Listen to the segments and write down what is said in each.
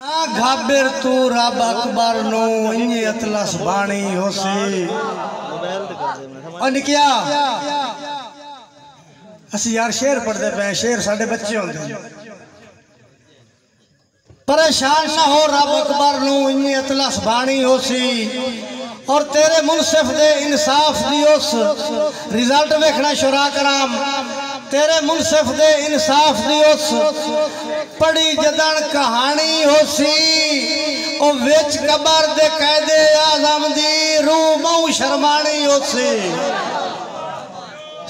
घाबिर तू रब अकबर नो इन्नी अतलस बाणी होसी और निकिया असी यार शेर पढ़ते पे शेर साढ़े बच्चे होंगे परेशान ना हो रब अकबर नो इन्नी अतलस बाणी होसी और तेरे मुनसिफ दे इंसाफ दी उस रिजल्ट देखना शुरा कराम तेरे मुनसिफ दे इंसाफ दी उस पड़ी जदन कहानी होसी ओ विच कबर दे कैदे आजम दी रूह बहु शर्मानी होसी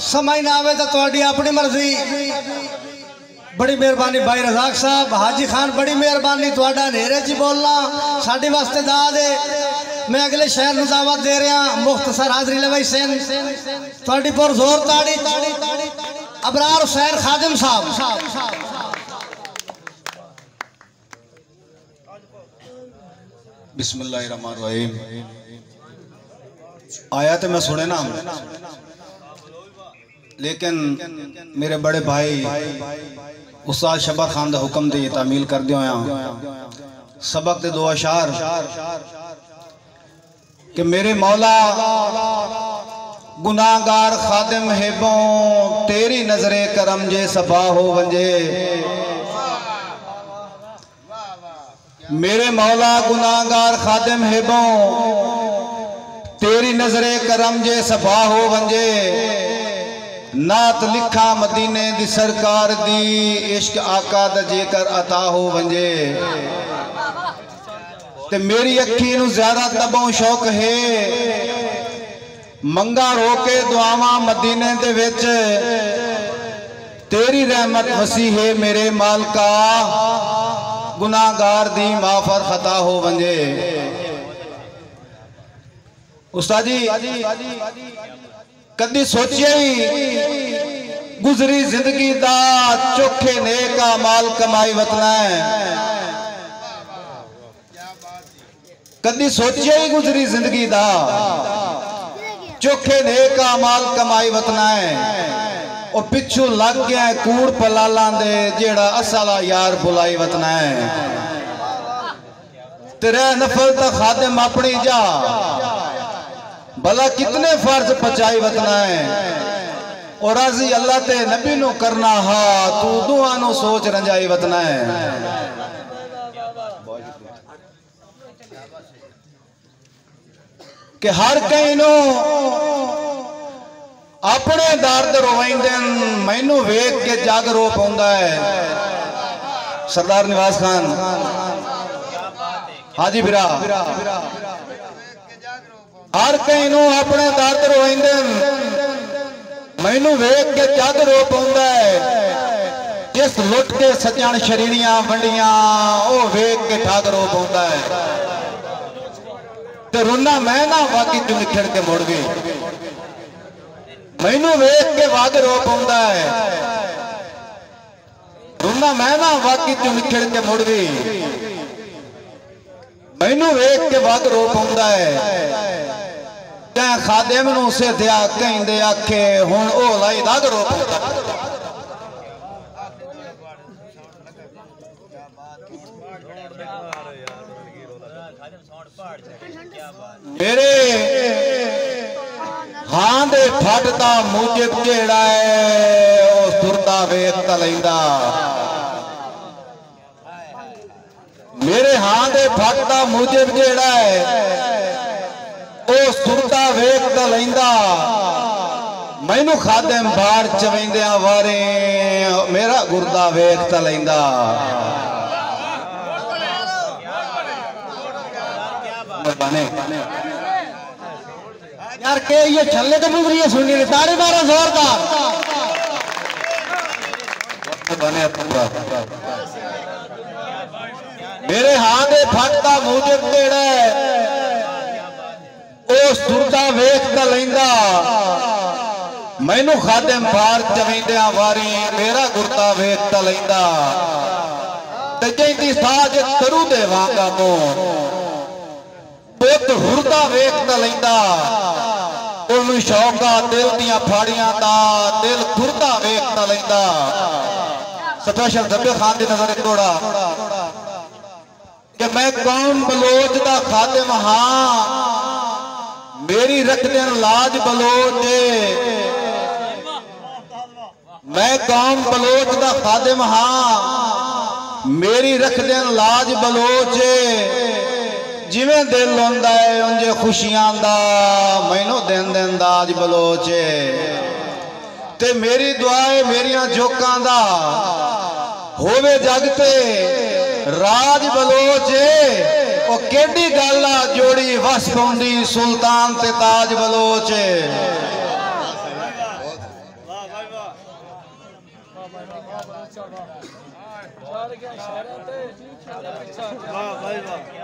समझ ना आवे तो तुहाडी अपनी मर्जी। बड़ी मेहरबानी भाई रजाक साहब हाजी खान बड़ी मेहरबानी तुहाडा नेरे च बोलना साडे वास्ते दाद है। मैं अगले शहर में दावत दे रहा मुख्तसर हाजरी लवाई सेन तुहाडी पर जोर ताड़ी अबरार हुसैन खादिम साहब। बिस्मिल्लाहिर्रहमानिर्रहीम। आया तो मैं सुने ना लेकिन मेरे बड़े भाई उस्ताद शबा खान का हुक्म दी तामील कर दिया सबक दे दो अशार कि मेरे मौला गुनाहगार खादिम हेबों तेरी नजरे करम जे सफा हो वंजे। मेरे मौला गुनाहगार खादिम हेबों तेरी नजरे करम जे सफा हो वंजे। नात लिखा मदीने दी सरकार दी इश्क आका दा जेकर अता हो वंजे। ते मेरी अखी नू ज़्यादा तबों शौक है मंगा रोके दुआवा मदीने दे विच तेरी रहमत वसी है मेरे मालका गुनाहगार दी माफर खता हो वंजे। उस्ताद जी कदी सोचिए ही गुजरी जिंदगी दा चोखे नेका माल कमाई वतना है। कदी सोचिए ही गुजरी जिंदगी दा चोखे नेका माल कमाई वतना है और पिछू लग गया कूड़ पलाला दे जेड़ा असला यार बुलाई वतना है। तेरे नफल ता खादिम अपनी जा भला कितने फर्ज पचाई वतना है और राजी अल्लाह ते नबी नु करना हा तू दुआ नु सोच रंजाई वतना है। कि हर कई नो अपने दर्द रोवेंदे मैनू वेख के जग रो पाउंदा है। सरदार निवास खान हाजी बिरा हर कई नू अपने दर्द रोइंदे मैनू वेख के जग रो पाउंदा है। जिस लुट के सजन शरीरियां वंडियां ओ वेख के ठग रो पाउंदा है। ते रोना मैं ना वाकी चू निखड़ के मुड़ गई मैनू वेख के वग रो पाउंदा है। रोना मैं ना वाकी चू निखड़ के मुड़ गई मैनू वेख के वग रो पाउंदा है। क्या खादिम नू से दिया कहंदे आखे हुण ओ लाई दग रो मेरे हां दे फटदा मुजिब जेड़ा है ओ सुरदा वेख ता लैंदा। मेरे हां दे फटदा मुजिब जेड़ा है ओ सुरता वेख ता लैंदा। मैनू खादिम बाहर चवेंदिया वारे मेरा गुरदा वेख ता लैंदा। यार के ये छल्ले तो मुगरियां सुनी ने ताड़ी मारो जोरदार बने मेरे हाथ दे फटदा मुजिब जेड़ा है ओ सुरदा वेख ता लैंदा। मैनू खादिम बाहर चवेंदिया वारी मेरा गुरदा वेख ता लैंदा। ते जैंदी साज तरू दे वांगा मुंह पुत हुरदा वेख ता लैंदा। ओनू शौका दिल दियां फाड़ियां दा दिल खुरदा वेख ता लैंदा। स्पेशल दब्बे खान दी नजर तोड़ा मैं कौम बलोच दा खादिम हां मेरी रख देन लाज बलोच मैं कौम बलोच दा खादिम हां मेरी रख देन लाज बलोच जिवें दिल होंदा है उंजे खुशियां दा मैनू दिन दिन दाज बलोच ते मेरी दुआ है मेरियां जोकां दा होवे जग ते राज बलोच ओ केडी गल आ जोड़ी वस पौंदी सुल्तान ते ताज बलोच वाह भाई वाह।